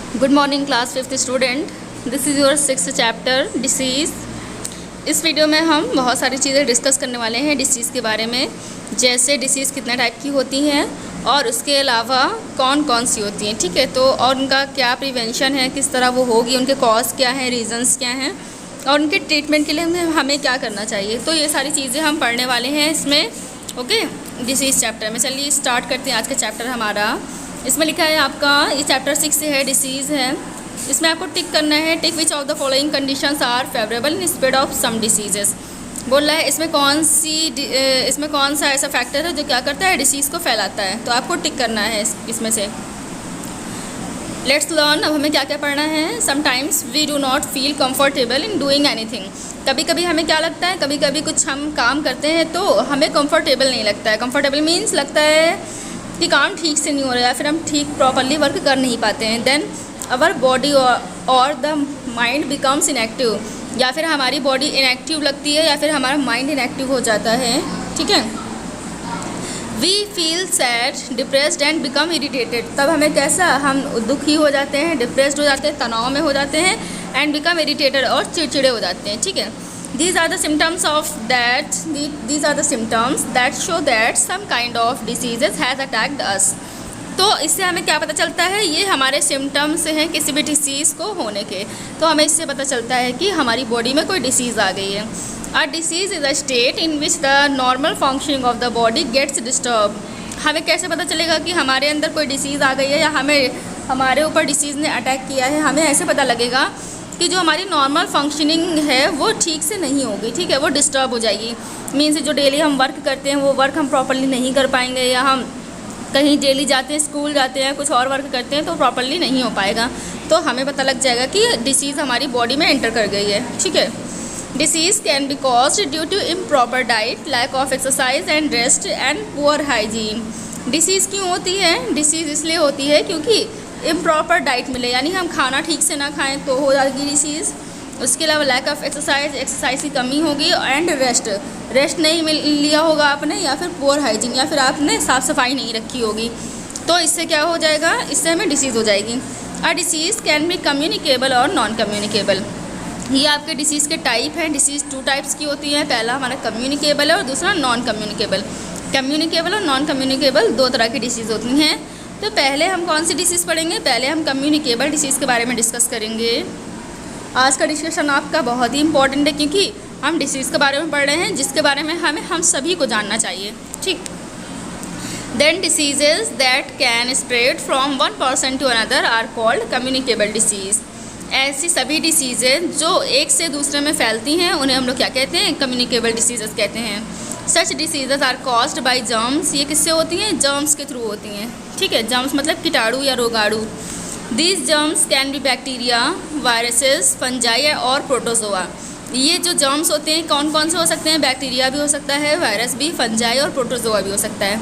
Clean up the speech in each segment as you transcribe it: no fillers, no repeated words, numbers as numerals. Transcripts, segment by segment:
Good morning class 5th student. This is your 6th chapter disease. इस video में हम बहुत सारी चीज़ें डिस्कस करने वाले हैं डिसीज़ के बारे में, जैसे डिसीज़ कितने टाइप की होती हैं और उसके अलावा कौन कौन सी होती हैं, ठीक है। तो और उनका क्या प्रिवेंशन है, किस तरह वो होगी, उनके कॉज क्या हैं, रीजंस क्या हैं और उनके ट्रीटमेंट के लिए हमें क्या करना चाहिए। तो ये सारी चीज़ें हम पढ़ने वाले हैं इसमें, ओके, डिसीज़ चैप्टर में। चलिए स्टार्ट करते हैं आज का चैप्टर हमारा। इसमें लिखा है आपका, ये चैप्टर 6 है, डिसीज़ है। इसमें आपको टिक करना है, tick which of the following conditions are favourable in spread of some diseases. बोल रहा है इसमें कौन सा ऐसा फैक्टर है जो क्या करता है, डिसीज़ को फैलाता है। तो आपको टिक करना है इसमें से। Let's learn. अब हमें क्या क्या पढ़ना है। Sometimes we do not feel comfortable in doing anything. कभी कभी हमें क्या लगता है, कभी कभी कुछ हम काम करते हैं तो हमें कंफर्टेबल नहीं लगता है। कंफर्टेबल मीन्स लगता है कि काम ठीक से नहीं हो रहा है या फिर हम ठीक प्रॉपरली वर्क कर नहीं पाते हैं। देन अवर बॉडी और द माइंड बिकम्स इनएक्टिव, या फिर हमारी बॉडी इनएक्टिव लगती है या फिर हमारा माइंड इनएक्टिव हो जाता है, ठीक है। We feel sad, depressed and become irritated. तब हमें कैसा, हम दुखी हो जाते हैं, डिप्रेस्ड हो जाते हैं, तनाव में हो जाते हैं, एंड बिकम इरीटेटेड और चिड़चिड़े हो जाते हैं, ठीक है। These are the symptoms that show that some kind of diseases has attacked us. तो इससे हमें क्या पता चलता है, ये हमारे सिम्टम्स हैं किसी भी डिसीज़ को होने के। तो हमें इससे पता चलता है कि हमारी बॉडी में कोई डिसीज़ आ गई है। A disease is a state in which the normal functioning of the body gets disturbed. हमें कैसे पता चलेगा कि हमारे अंदर कोई डिसीज़ आ गई है या हमारे ऊपर डिसीज़ ने अटैक किया है। हमें ऐसे पता लगेगा कि जो हमारी नॉर्मल फंक्शनिंग है वो ठीक से नहीं होगी, ठीक है, वो डिस्टर्ब हो जाएगी। मीन्स जो डेली हम वर्क करते हैं वो वर्क हम प्रॉपर्ली नहीं कर पाएंगे, या हम कहीं डेली जाते हैं, स्कूल जाते हैं, कुछ और वर्क करते हैं तो प्रॉपर्ली नहीं हो पाएगा। तो हमें पता लग जाएगा कि डिसीज़ हमारी बॉडी में एंटर कर गई है, ठीक है। Disease can be caused due to improper diet, lack of exercise and rest and poor hygiene. Disease क्यों होती है? डिसीज़ इसलिए होती है क्योंकि इम्प्रॉपर डाइट मिले, यानी हम खाना ठीक से ना खाएं तो हो जाएगी डिसीज़। उसके अलावा लैक ऑफ एक्सरसाइज की कमी होगी, एंड रेस्ट नहीं लिया होगा आपने, या फिर पुअर हाइजीन, या फिर आपने साफ़ सफाई नहीं रखी होगी। तो इससे क्या हो जाएगा, इससे हमें डिसीज़ हो जाएगी। अ डिसीज़ कैन बी कम्युनिकेबल और नॉन कम्युनिकेबल। ये आपके डिसीज़ के टाइप हैं। डिसीज़ 2 टाइप्स की होती है। पहला हमारा कम्युनिकेबल है और दूसरा नॉन कम्युनिकेबल। कम्युनिकेबल और नॉन कम्युनिकेबल 2 तरह की डिसीज़ होती हैं। तो पहले हम कौन सी डिसीज़ पढ़ेंगे? पहले हम कम्युनिकेबल डिसीज़ के बारे में डिस्कस करेंगे। आज का डिस्कशन आपका बहुत ही इंपॉर्टेंट है क्योंकि हम डिसीज़ के बारे में पढ़ रहे हैं जिसके बारे में हम सभी को जानना चाहिए, ठीक। Then diseases that can spread from one person to another are called communicable disease. ऐसी सभी डिसीज़ें जो एक से दूसरे में फैलती हैं उन्हें हम लोग क्या कहते हैं? कम्युनिकेबल डिसीजेस कहते हैं। Such diseases are caused by germs. ये किससे होती हैं? जर्म्स के थ्रू होती हैं, ठीक है। जर्म्स मतलब कीटाणु या रोगाणु। These germs can be bacteria, viruses, fungi और प्रोटोजोआ। ये जो जर्म्स होते हैं कौन कौन से हो सकते हैं? बैक्टीरिया भी हो सकता है, वायरस भी, फंजाई और प्रोटोजोआ भी हो सकता है।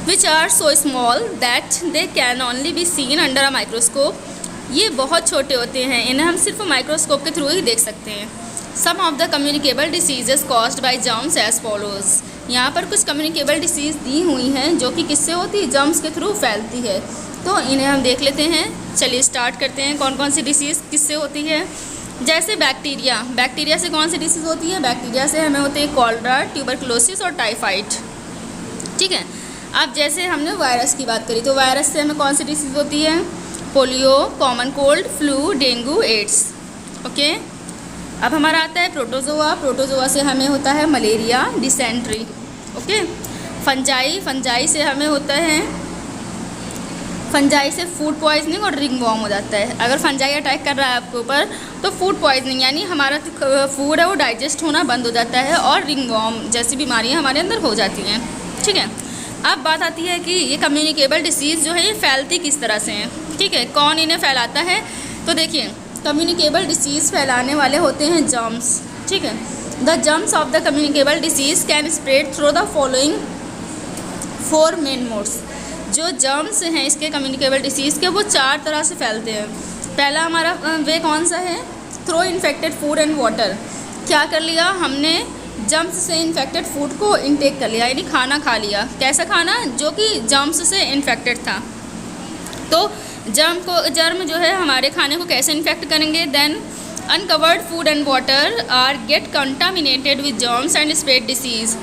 Which are so small that they can only be seen under a microscope. ये बहुत छोटे होते हैं, इन्हें हम सिर्फ माइक्रोस्कोप के थ्रू ही देख सकते हैं। Some of the communicable diseases caused by germs as follows. यहाँ पर कुछ कम्युनिकेबल डिसीज़ दी हुई हैं जो कि किससे होती है? जर्म्स के थ्रू फैलती है। तो इन्हें हम देख लेते हैं। चलिए स्टार्ट करते हैं कौन कौन सी डिसीज़ किससे होती है। जैसे बैक्टीरिया। बैक्टीरिया से कौन सी डिसीज़ होती है? बैक्टीरिया से हमें होती है कॉलरा, ट्यूबरकुलोसिस और टाइफाइड, ठीक है। अब जैसे हमने वायरस की बात करी तो वायरस से हमें कौन सी डिसीज़ होती है? Polio, common cold, flu, dengue, AIDS, okay. अब हमारा आता है प्रोटोजोआ। प्रोटोजोआ से हमें होता है मलेरिया, डिसेंट्री, ओके। फंजाई से हमें होता है, फंजाई से फूड पॉइजनिंग और रिंग वॉर्म हो जाता है। अगर फंजाई अटैक कर रहा है आपके ऊपर तो फूड पॉइजनिंग, यानी हमारा फूड है वो डाइजेस्ट होना बंद हो जाता है, और रिंग वॉर्म जैसी बीमारियां हमारे अंदर हो जाती हैं, ठीक है। अब बात आती है कि ये कम्युनिकेबल डिसीज़ जो है ये फैलती किस तरह से हैं, ठीक है, कौन इन्हें फैलाता है। तो देखिए, कम्युनिकेबल डिसीज़ फैलाने वाले होते हैं जर्म्स, ठीक है। The germs of the communicable disease can spread through the following 4 main modes. जो जर्म्स हैं इसके कम्युनिकेबल डिसीज़ के वो 4 तरह से फैलते हैं। पहला हमारा वे कौन सा है? Through infected food and water. क्या कर लिया हमने? जर्म्स से इन्फेक्टेड फूड को इनटेक कर लिया, यानी खाना खा लिया। कैसा खाना? जो कि जर्म्स से इन्फेक्टेड था। तो जर्म जो है हमारे खाने को कैसे इन्फेक्ट करेंगे? Then uncovered food and water are get contaminated with germs and spread disease.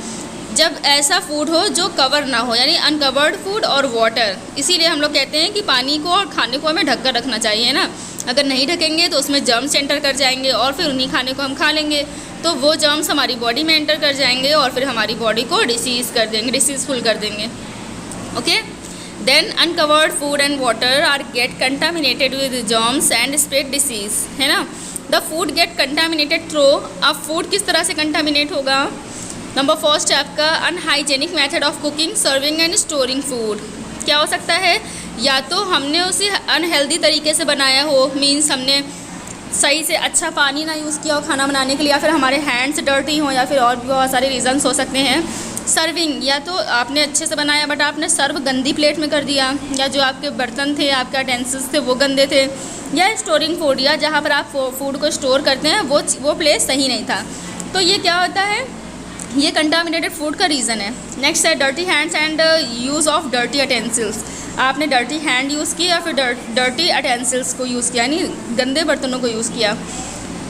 जब ऐसा फूड हो जो कवर ना हो, यानी अनकवर्ड फूड और वाटर, इसीलिए हम लोग कहते हैं कि पानी को और खाने को हमें ढक कर रखना चाहिए ना। अगर नहीं ढकेंगे तो उसमें जर्म्स एंटर कर जाएंगे और फिर उन्हीं खाने को हम खा लेंगे, तो वो जर्म्स हमारी बॉडी में एंटर कर जाएंगे और फिर हमारी बॉडी को डिसीज़फुल कर देंगे। Okay, then uncovered food and water are get contaminated with germs and spread disease, है ना। The food get contaminated through, अब फूड किस तरह से कंटामिनेट होगा? नंबर फर्स्ट है आपका unhygienic method of cooking, serving and storing food. क्या हो सकता है? या तो हमने उसे अनहेल्दी तरीके से बनाया हो, मीन्स हमने सही से अच्छा पानी ना यूज़ किया हो खाना बनाने के लिए, या फिर हमारे हैंड्स डर्टी हों, या फिर और भी बहुत सारे रीज़न्स हो सकते हैं। सर्विंग, या तो आपने अच्छे से बनाया बट आपने सर्व गंदी प्लेट में कर दिया, या जो आपके बर्तन थे, आपके यूटेंसिल्स थे वो गंदे थे। या स्टोरिंग फूड, या जहाँ पर आप फूड को स्टोर करते हैं वो प्लेस सही नहीं था। तो ये क्या होता है? ये कंटामिनेटेड फूड का रीज़न है। नेक्स्ट है dirty hands and use of dirty utensils. आपने डर्टी हैंड यूज़ किया या फिर डर्टी यूटेंसिल्स को यूज़ किया, यानी गंदे बर्तनों को यूज़ किया।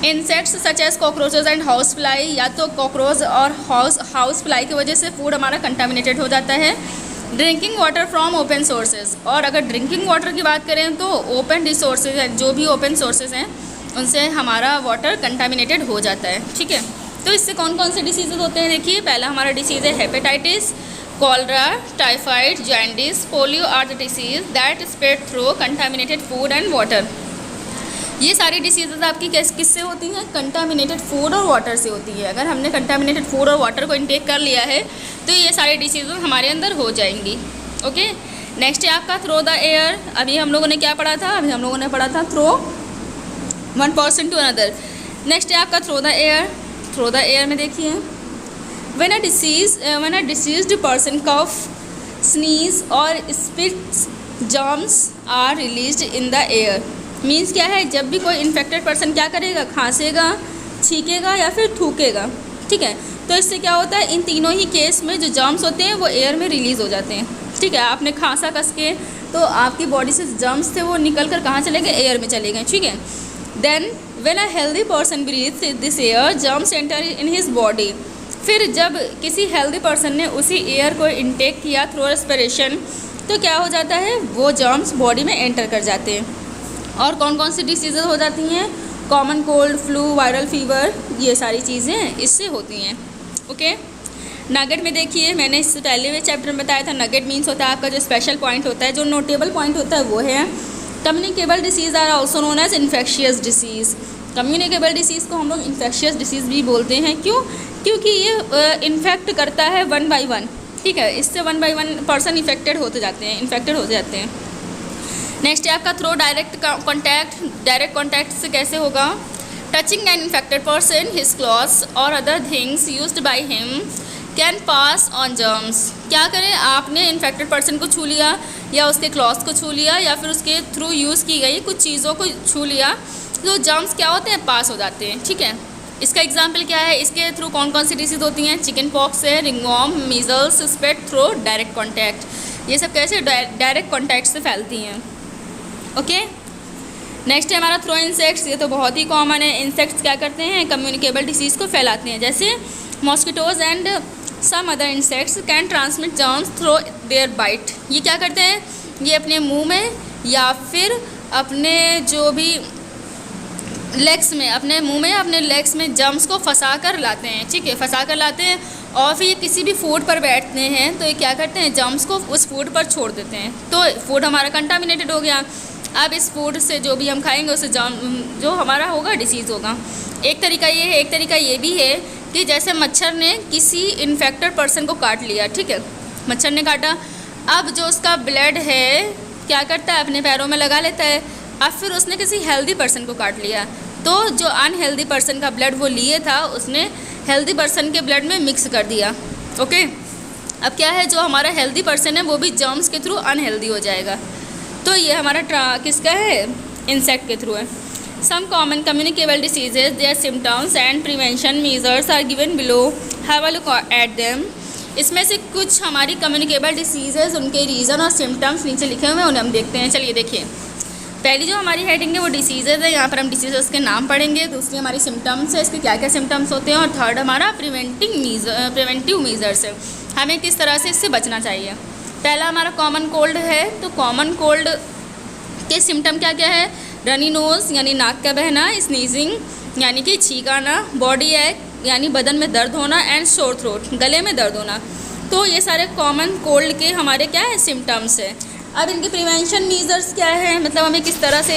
Insects such as cockroaches and house fly, या तो कॉकरोच और हाउस फ्लाई की वजह से फूड हमारा कंटामिनेटेड हो जाता है। Drinking water from open sources, और अगर ड्रिंकिंग वाटर की बात करें तो ओपन रिसोर्सेज हैं, जो भी ओपन सोर्सेज हैं उनसे हमारा वाटर कंटामिनेटेड हो जाता है। ठीक है, तो इससे कौन कौन से डिसीज़ होते हैं? देखिए, पहला हमारा डिसीज़ है hepatitis, cholera, typhoid, jaundice, polio are the disease that spread through contaminated food and water. ये सारी डिसीज़ आपकी किससे होती हैं? कंटामिनेटेड फूड और वाटर से होती है। अगर हमने कंटामिनेटेड फूड और वाटर को इनटेक कर लिया है तो ये सारी डिसीज़ हमारे अंदर हो जाएंगी। ओके, नेक्स्ट है आपका थ्रो द एयर। अभी हम लोगों ने क्या पढ़ा था? अभी हम लोगों ने पढ़ा था through one person to another. Next है आपका through the air. Through the air में देखिए, when a diseased person cough, sneeze और spits, germs are released in the air। Means क्या है? जब भी कोई इन्फेक्टेड पर्सन क्या करेगा? खांसेगा, छींकेगा या फिर थूकेगा। ठीक है, तो इससे क्या होता है? इन तीनों ही केस में जो जर्म्स होते हैं वो एयर में रिलीज़ हो जाते हैं। ठीक है, आपने खांसा कस के तो आपकी बॉडी से जर्म्स थे वो निकल कर कहाँ चले गए? एयर में चले गए। ठीक है, then when a healthy person breathes this air, germs enter in his body। फिर जब किसी हेल्दी पर्सन ने उसी एयर को इनटेक किया थ्रू रेस्पिरेशन, तो क्या हो जाता है? वो जर्म्स बॉडी में एंटर कर जाते हैं। और कौन कौन सी डिसीज़ हो जाती हैं? Common cold, flu, viral fever, ये सारी चीज़ें इससे होती हैं। ओके, नगेट में देखिए, मैंने इससे पहले भी चैप्टर में बताया था, नगेट मीन्स होता है आपका जो स्पेशल पॉइंट होता है, जो नोटेबल पॉइंट होता है वो है communicable disease are also known as infectious disease. Communicable disease को हम लोग इन्फेक्शियस डिसीज़ भी बोलते हैं। क्यों? क्योंकि ये इन्फेक्ट करता है 1 by 1। ठीक है, इससे 1 by 1 पर्सन इन्फेक्टेड होते जाते हैं। नेक्स्ट है आपका through direct contact. Direct contact से कैसे होगा? Touching an infected person, his clothes और other things used by him can pass on germs. क्या करें? आपने इन्फेक्टेड पर्सन को छू लिया, या उसके क्लॉथ्स को छू लिया, या फिर उसके थ्रू यूज़ की गई कुछ चीज़ों को छू लिया, तो जर्म्स क्या होते हैं? पास हो जाते हैं। ठीक है, इसका एग्जाम्पल क्या है? इसके थ्रू कौन कौन सी डिसीज़ होती हैं? चिकन पॉक्स है, ringworm, measles, spread through direct contact. ये सब कैसे? डायरेक्ट कॉन्टैक्ट से फैलती हैं। ओके, नेक्स्ट है हमारा थ्रो इंसेक्ट्स। ये तो बहुत ही कॉमन है। इंसेक्ट्स क्या करते हैं? कम्युनिकेबल डिसीज़ को फैलाते हैं। जैसे mosquitoes and some other insects can transmit germs through their bite. ये क्या करते हैं? ये अपने मुंह में या फिर अपने जो भी लेग्स में, अपने मुंह में, अपने लेग्स में जर्म्स को फंसा कर लाते हैं। ठीक है, फंसा कर लाते हैं और फिर ये किसी भी फूड पर बैठते हैं तो ये क्या करते हैं? जर्म्स को उस फूड पर छोड़ देते हैं, तो फूड हमारा कंटामिनेटेड हो गया। अब इस फूड से जो भी हम खाएंगे उससे जो हमारा होगा डिसीज़ होगा। एक तरीका ये है। एक तरीका ये भी है कि जैसे मच्छर ने किसी इन्फेक्टेड पर्सन को काट लिया। ठीक है, मच्छर ने काटा, अब जो उसका ब्लड है क्या करता है? अपने पैरों में लगा लेता है। अब फिर उसने किसी हेल्दी पर्सन को काट लिया, तो जो अनहेल्दी पर्सन का ब्लड वो लिए था उसने हेल्दी पर्सन के ब्लड में मिक्स कर दिया। ओके, अब क्या है? जो हमारा हेल्दी पर्सन है वो भी जर्म्स के थ्रू अनहेल्दी हो जाएगा। तो ये हमारा किसका है? इंसेक्ट के थ्रू है। Some common communicable diseases, their symptoms and prevention measures are given below, have a look at them. इसमें से कुछ हमारी कम्युनिकेबल डिसीजेज, उनके रीज़न और सिम्टम्स नीचे लिखे हुए हैं, उन्हें हम देखते हैं। चलिए देखिए, पहली जो हमारी हेडिंग है वो डिसीजेज़ है, यहाँ पर हम डिसीजेस के नाम पढ़ेंगे। दूसरी हमारी सिम्टम्स है, इसके क्या क्या सिम्टम्स होते हैं। और थर्ड हमारा प्रिवेंटिव मेजर्स है, हमें किस तरह से इससे बचना चाहिए। पहला हमारा कॉमन कोल्ड है, तो कॉमन कोल्ड के सिम्टम क्या क्या है। रनी नोज़ यानी नाक का बहना, स्नीजिंग यानी कि छींकाना, बॉडी एक यानी बदन में दर्द होना, एंड सोर थ्रोट गले में दर्द होना। तो ये सारे कॉमन कोल्ड के हमारे क्या है सिम्टम्स है। अब इनके प्रिवेंशन मेजर्स क्या है, मतलब हमें किस तरह से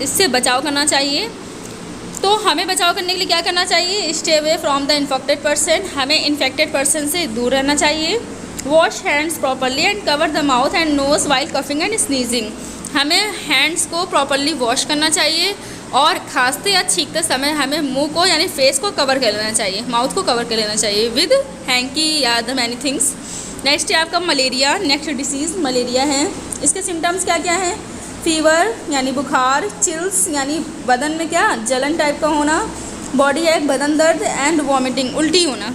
इससे बचाव करना चाहिए। तो हमें बचाव करने के लिए क्या करना चाहिए। Stay away from the infected person, हमें इन्फेक्टेड पर्सन से दूर रहना चाहिए। Wash hands properly and cover the mouth and nose while coughing and sneezing, हमें हैंड्स को प्रॉपरली वॉश करना चाहिए और खांसते या छींकते समय हमें मुंह को यानी फेस को कवर कर लेना चाहिए, माउथ को कवर कर लेना चाहिए विद हैंकी या द मैनी थिंग्स। नेक्स्ट है आपका मलेरिया, नेक्स्ट डिसीज़ मलेरिया है। इसके सिम्टम्स क्या क्या हैं। फीवर यानी बुखार, चिल्स यानी बदन में क्या जलन टाइप का होना, बॉडी एक बदन दर्द, एंड वॉमिटिंग उल्टी होना।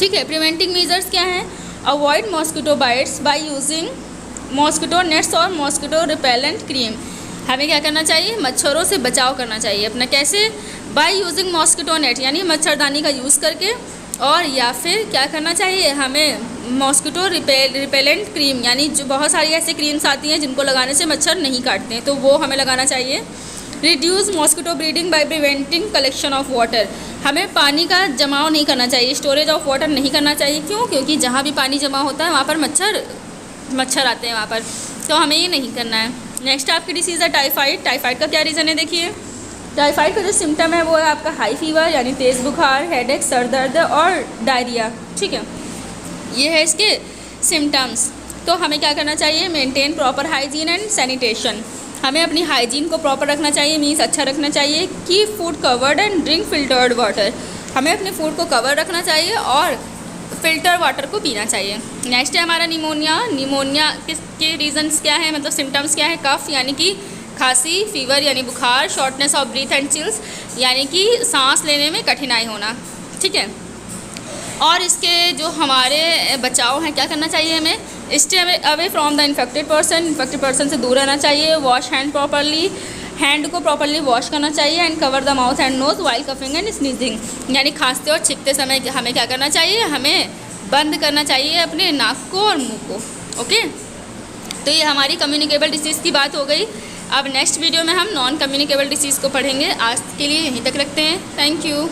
ठीक है। प्रिवेंटिंग मेजर्स क्या हैं। Avoid mosquito bytes by using mosquito nets और मॉस्किटो रिपेलेंट क्रीम, हमें क्या करना चाहिए मच्छरों से बचाव करना चाहिए अपना। कैसे। बाय यूजिंग मॉस्किटो नेट यानी मच्छरदानी का यूज़ करके, और या फिर क्या करना चाहिए हमें मॉस्किटो रिपेलेंट क्रीम यानी जो बहुत सारी ऐसी क्रीम्स आती हैं जिनको लगाने से मच्छर नहीं काटते हैं, तो वो हमें लगाना चाहिए। Reduce mosquito breeding by preventing collection of water, हमें पानी का जमाव नहीं करना चाहिए, स्टोरेज ऑफ वाटर नहीं करना चाहिए। क्यों। क्योंकि जहाँ भी पानी जमा होता है वहाँ पर मच्छर आते हैं वहाँ पर, तो हमें ये नहीं करना है। नेक्स्ट आपकी डिसीज़ है टाइफाइड। टाइफाइड का क्या रीज़न है देखिए। टाइफाइड का जो सिम्टम है वो है आपका हाई फीवर यानी तेज़ बुखार, हेडेक सर दर्द और डायरिया। ठीक है, ये है इसके सिम्टम्स। तो हमें क्या करना चाहिए maintain proper hygiene and sanitation, हमें अपनी हाइजीन को प्रॉपर रखना चाहिए, मीन्स अच्छा रखना चाहिए। Keep food covered and drink filtered water, हमें अपने फूड को कवर रखना चाहिए और फिल्टर वाटर को पीना चाहिए। नेक्स्ट है हमारा निमोनिया। निमोनिया किसके रीजंस क्या है, मतलब सिम्टम्स क्या है। कफ यानी कि खांसी, फीवर यानी बुखार, shortness of breath and chills यानी कि सांस लेने में कठिनाई होना। ठीक है। और इसके जो हमारे बचाव हैं क्या करना चाहिए हमें। Stay away from the infected person से दूर रहना चाहिए। वॉश हैंड प्रॉपरली, हैंड को प्रॉपरली वॉश करना चाहिए। And cover the mouth and nose while coughing and sneezing यानी खांसते और छींकते समय हमें क्या करना चाहिए, हमें बंद करना चाहिए अपने नाक को और मुंह को। ओके, तो ये हमारी कम्युनिकेबल डिसीज़ की बात हो गई। अब नेक्स्ट वीडियो में हम नॉन कम्युनिकेबल डिसीज़ को पढ़ेंगे। आज के लिए यहीं तक रखते हैं। Thank you.